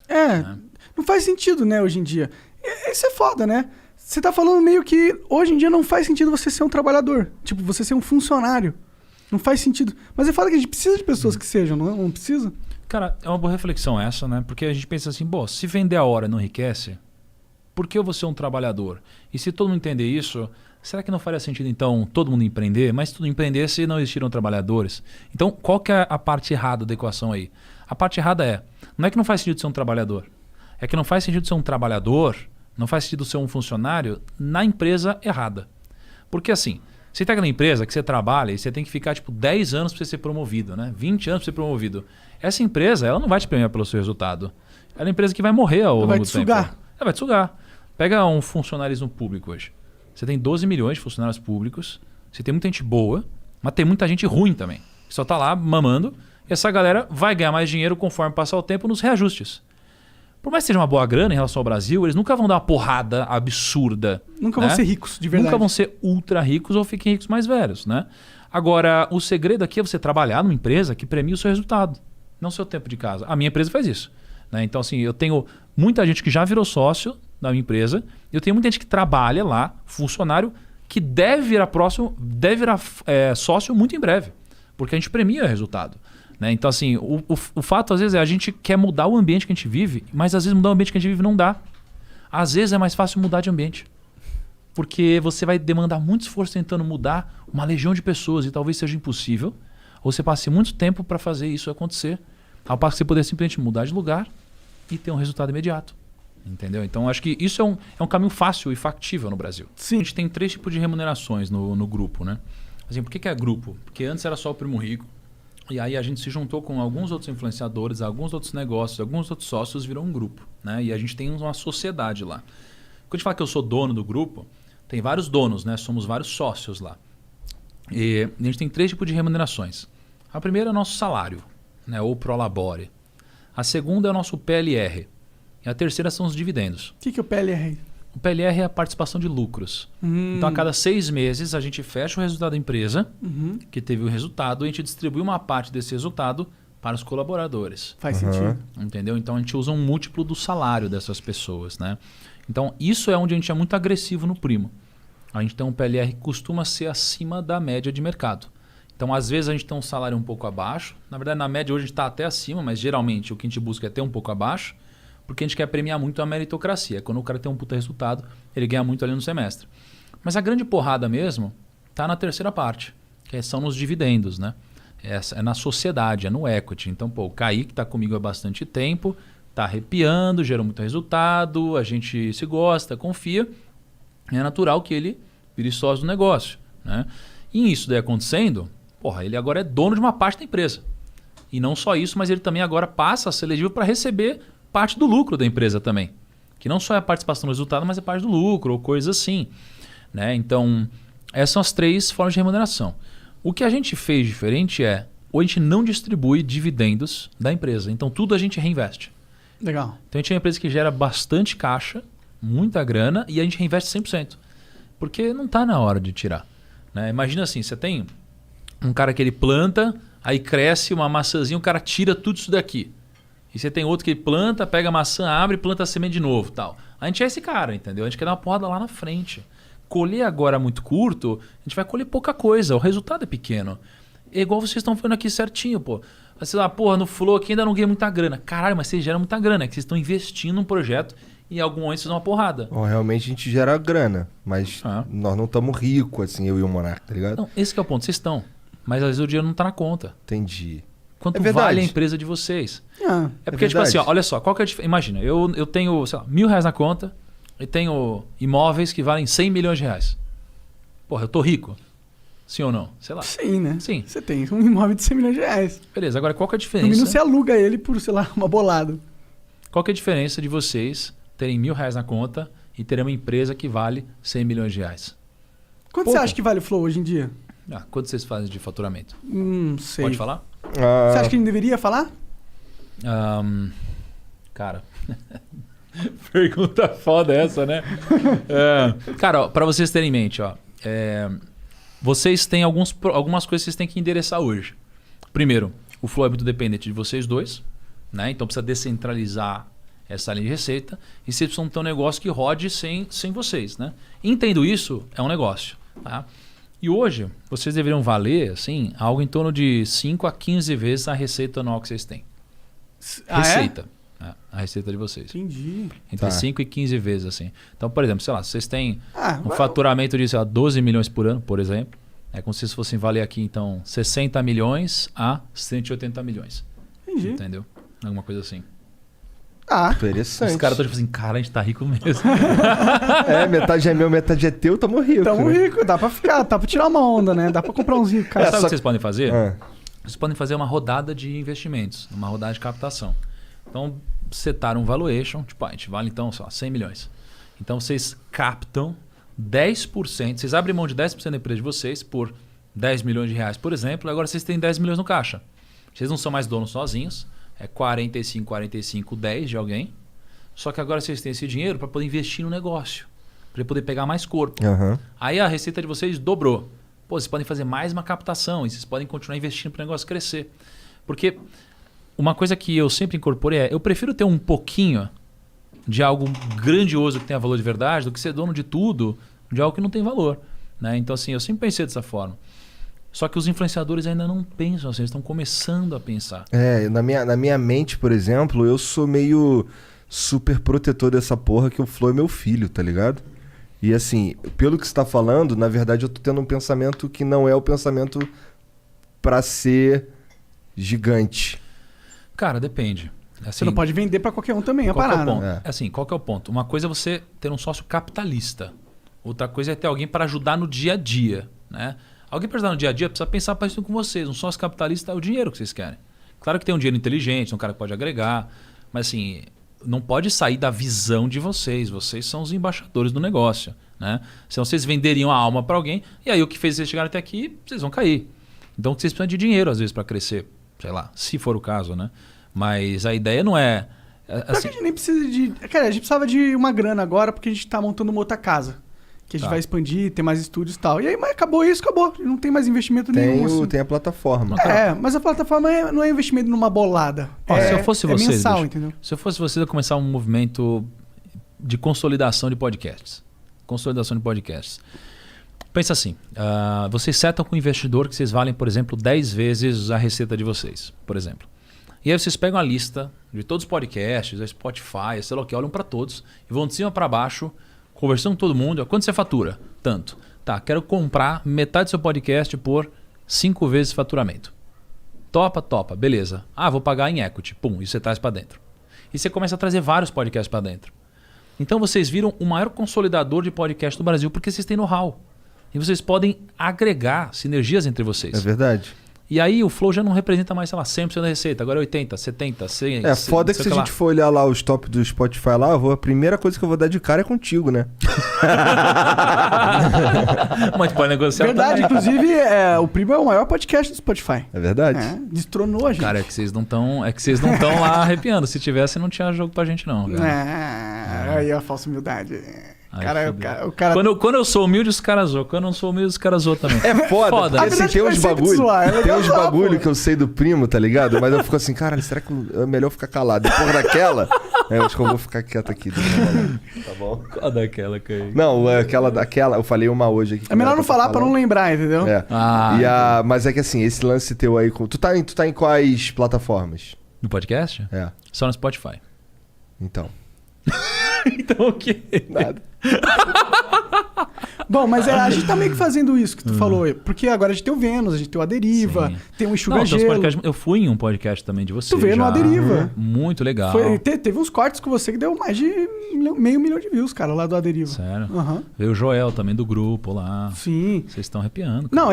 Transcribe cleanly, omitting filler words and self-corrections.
Né? Não faz sentido, né, hoje em dia. Isso é foda, né? Você tá falando meio que hoje em dia não faz sentido você ser um trabalhador. Tipo, você ser um funcionário. Não faz sentido. Mas é foda que a gente precisa de pessoas que sejam, não precisa? Cara, é uma boa reflexão essa, né? Porque a gente pensa assim, bom, se vender a hora não enriquece, por que eu vou ser um trabalhador? E se todo mundo entender isso, será que não faria sentido, então, todo mundo empreender? Mas se tudo empreendesse, não existiram trabalhadores. Então, qual que é a parte errada da equação aí? A parte errada não é que não faz sentido ser um trabalhador. É que não faz sentido ser um trabalhador, não faz sentido ser um funcionário na empresa errada. Porque assim, você está na empresa que você trabalha e você tem que ficar tipo 10 anos para você ser promovido, né? 20 anos para ser promovido. Essa empresa, ela não vai te premiar pelo seu resultado. Ela é uma empresa que vai morrer ao longo do tempo. Ela vai te sugar. Pega um funcionarismo público hoje. Você tem 12 milhões de funcionários públicos, você tem muita gente boa, mas tem muita gente ruim também. Só está lá mamando e essa galera vai ganhar mais dinheiro conforme passar o tempo nos reajustes. Por mais que seja uma boa grana em relação ao Brasil, eles nunca vão dar uma porrada absurda. Nunca vão ser ricos, de verdade. Nunca vão ser ultra ricos ou fiquem ricos mais velhos, né? Agora, o segredo aqui é você trabalhar numa empresa que premia o seu resultado, não o seu tempo de casa. A minha empresa faz isso. Né? Então, assim, eu tenho muita gente que já virou sócio da minha empresa, eu tenho muita gente que trabalha lá, funcionário, que deve virar sócio muito em breve, porque a gente premia o resultado. Né? Então, assim, o fato, às vezes, é a gente quer mudar o ambiente que a gente vive, mas às vezes mudar o ambiente que a gente vive não dá. Às vezes é mais fácil mudar de ambiente. Porque você vai demandar muito esforço tentando mudar uma legião de pessoas e talvez seja impossível, ou você passe muito tempo para fazer isso acontecer, ao passo que você poder simplesmente mudar de lugar e ter um resultado imediato. Entendeu? Então, acho que isso é um caminho fácil e factível no Brasil. Sim. A gente tem 3 tipos de remunerações no grupo. Né? Assim, por que é grupo? Porque antes era só o Primo Rico. E aí a gente se juntou com alguns outros influenciadores, alguns outros negócios, alguns outros sócios, virou um grupo. Né? E a gente tem uma sociedade lá. Quando a gente fala que eu sou dono do grupo, tem vários donos, né? Somos vários sócios lá. E a gente tem 3 tipos de remunerações. A primeira é o nosso salário, né? Ou prolabore. A segunda é o nosso PLR. E a terceira são os dividendos. O que é o PLR? O PLR é a participação de lucros. Então, a cada 6 meses, a gente fecha o resultado da empresa, que teve o resultado, e a gente distribui uma parte desse resultado para os colaboradores. Faz sentido. Entendeu? Então, a gente usa um múltiplo do salário dessas pessoas. Né? Então, isso é onde a gente é muito agressivo no Primo. A gente tem um PLR que costuma ser acima da média de mercado. Então, às vezes, a gente tem um salário um pouco abaixo. Na verdade, na média, hoje a gente está até acima, mas geralmente o que a gente busca é ter um pouco abaixo, porque a gente quer premiar muito a meritocracia. Quando o cara tem um puta resultado, ele ganha muito ali no semestre. Mas a grande porrada mesmo está na terceira parte, que são nos dividendos. Né? É na sociedade, é no equity. Então, o Kaique está comigo há bastante tempo, está arrepiando, gerou muito resultado, a gente se gosta, confia. É natural que ele vire sócio do negócio. Né? E isso daí acontecendo, ele agora é dono de uma parte da empresa. E não só isso, mas ele também agora passa a ser elegível para receber parte do lucro da empresa também. Que não só é a participação no resultado, mas é parte do lucro ou coisa assim. Né? Então, essas são as 3 formas de remuneração. O que a gente fez diferente ou a gente não distribui dividendos da empresa. Então, tudo a gente reinveste. Legal. Então, a gente é uma empresa que gera bastante caixa, muita grana, e a gente reinveste 100%. Porque não está na hora de tirar. Né? Imagina assim, você tem um cara que ele planta, aí cresce uma maçãzinha, o cara tira tudo isso daqui. E você tem outro que planta, pega a maçã, abre e planta a semente de novo. Tal. A gente é esse cara, entendeu? A gente quer dar uma porrada lá na frente. Colher agora muito curto, a gente vai colher pouca coisa. O resultado é pequeno. É igual vocês estão falando aqui certinho, pô. Você lá, no Flow aqui ainda não ganha muita grana. Caralho, mas vocês geram muita grana. É que vocês estão investindo num projeto e em algum momento vocês dão uma porrada. Realmente a gente gera grana, mas nós não estamos ricos, assim, eu e o Monarca, tá ligado? Não, esse que é o ponto. Vocês estão. Mas às vezes o dinheiro não está na conta. Entendi. Quanto vale a empresa de vocês? É porque, tipo assim, olha só, qual que é a diferença? Imagina, eu tenho, sei lá, R$1.000 na conta e tenho imóveis que valem 100 milhões de reais. Eu tô rico. Sim ou não? Sei lá. Sim, né? Sim. Você tem um imóvel de 100 milhões de reais. Beleza, agora qual que é a diferença? No mínimo você aluga ele por, sei lá, uma bolada. Qual que é a diferença de vocês terem R$1.000 na conta e terem uma empresa que vale 100 milhões de reais? Quanto você acha que vale o Flow hoje em dia? Quanto vocês fazem de faturamento? Sei. Pode falar? Você acha que ele deveria falar? Cara, pergunta foda essa, né? Cara, para vocês terem em mente, vocês têm algumas coisas que vocês têm que endereçar hoje. Primeiro, o Flow é muito dependente de vocês dois, né? Então precisa descentralizar essa linha de receita e vocês precisam ter um negócio que rode sem vocês, né? Entendo isso, é um negócio, tá? E hoje, vocês deveriam valer, assim, algo em torno de 5 a 15 vezes a receita anual que vocês têm. Receita. A receita de vocês. Entendi. Entre 5 e 15 vezes, assim. Então, por exemplo, sei lá, vocês têm um faturamento de, sei lá, 12 milhões por ano, por exemplo. É como se vocês fossem valer aqui, então, 60 milhões a 180 milhões. Entendi. Entendeu? Alguma coisa assim. Interessante. Os caras estão tipo assim, cara, a gente tá rico mesmo. Metade é meu, metade é teu, tamo rico. Tamo rico, dá pra tirar uma onda, né? Dá pra comprar uns ricos. Sabe o que vocês podem fazer? Vocês podem fazer uma rodada de investimentos, uma rodada de captação. Então, setar um valuation, tipo, a gente vale então, sei lá, 100 milhões. Então, vocês captam 10%, vocês abrem mão de 10% da empresa de vocês por 10 milhões de reais, por exemplo, agora vocês têm 10 milhões no caixa. Vocês não são mais donos sozinhos, é 45, 45, 10 de alguém. Só que agora vocês têm esse dinheiro para poder investir no negócio, para poder pegar mais corpo. Aí a receita de vocês dobrou. Pô, vocês podem fazer mais uma captação e vocês podem continuar investindo para o negócio crescer. Porque uma coisa que eu sempre incorporei eu prefiro ter um pouquinho de algo grandioso que tenha valor de verdade do que ser dono de tudo de algo que não tem valor, né? Então, assim, eu sempre pensei dessa forma. Só que os influenciadores ainda não pensam assim, eles estão começando a pensar. Na minha mente, por exemplo, eu sou meio super protetor dessa porra que o Flow é meu filho, tá ligado? E assim, pelo que você tá falando, na verdade eu tô tendo um pensamento que não é o pensamento pra ser gigante. Cara, depende. Assim, você não pode vender pra qualquer um também, a parada. Assim, qual que é o ponto? Uma coisa é você ter um sócio capitalista. Outra coisa é ter alguém para ajudar no dia a dia, né? Alguém para ajudar no dia a dia precisa pensar parecido com vocês. Um sócio capitalista é o dinheiro que vocês querem. Claro que tem um dinheiro inteligente, um cara que pode agregar, mas assim, não pode sair da visão de vocês. Vocês são os embaixadores do negócio, né? Senão vocês venderiam a alma para alguém e aí o que fez vocês chegarem até aqui, vocês vão cair. Então vocês precisam de dinheiro às vezes para crescer, sei lá, se for o caso, né? Mas a ideia não é... Assim, a gente nem precisa de... Cara, a gente precisava de uma grana agora porque a gente tá montando uma outra casa. Que a gente vai expandir, ter mais estúdios e tal. E aí, mas acabou isso, acabou. Não tem mais investimento nenhum. Assim. Tem a plataforma. Mas a plataforma não é investimento numa bolada. Se eu fosse vocês, mensal, bicho, entendeu? Se eu fosse vocês, eu começar um movimento de consolidação de podcasts. Pensa assim, vocês setam com o investidor que vocês valem, por exemplo, 10 vezes a receita de vocês, por exemplo. E aí vocês pegam a lista de todos os podcasts, a Spotify, sei lá o que, olham para todos e vão de cima para baixo, conversando com todo mundo. Quanto você fatura? Tanto. Tá, quero comprar metade do seu podcast por 5 vezes faturamento. Topa, beleza. Vou pagar em equity. Pum, isso você traz para dentro. E você começa a trazer vários podcasts para dentro. Então vocês viram o maior consolidador de podcast do Brasil porque vocês têm know-how. E vocês podem agregar sinergias entre vocês. É verdade. E aí o Flow já não representa mais, sei lá, 100% da receita. Agora é 80%, 70%, 100%. Foda que se a gente for olhar lá os top do Spotify lá, a primeira coisa que eu vou dar de cara é contigo, né? Mas pode negociar. Verdade, também. Inclusive, o Primo é o maior podcast do Spotify. É verdade. Destronou a gente. Cara, é que vocês não estão lá arrepiando. Se tivesse, não tinha jogo pra gente, não. Aí a falsa humildade. O cara... Quando eu sou humilde, os caras zoam. Quando eu não sou humilde, os caras zoam também. É foda. Assim, tem uns bagulho que eu sei do Primo, tá ligado? Mas eu fico assim, caralho, será que é melhor ficar calado? Depois daquela, eu acho que eu vou ficar quieto aqui. Tá bom? Qual daquela, Caio? Não, aquela, eu falei uma hoje aqui. É melhor não falar pra não lembrar, entendeu? Mas é que assim, esse lance teu aí... Tu tá em quais plataformas? No podcast? Só no Spotify. Então... Então o quê? Nada. Bom, mas a gente tá meio que fazendo isso que tu falou. Porque agora a gente tem o Vênus, a gente tem o Aderiva, tem o Enxuga Gelo. Eu fui em um podcast também de você. Tu veio no Aderiva. Muito legal. Teve uns cortes com você que deu mais de meio milhão de views, cara, lá do Aderiva. Sério? Veio o Joel também do grupo lá. Sim. Vocês estão arrepiando. Cara. Não,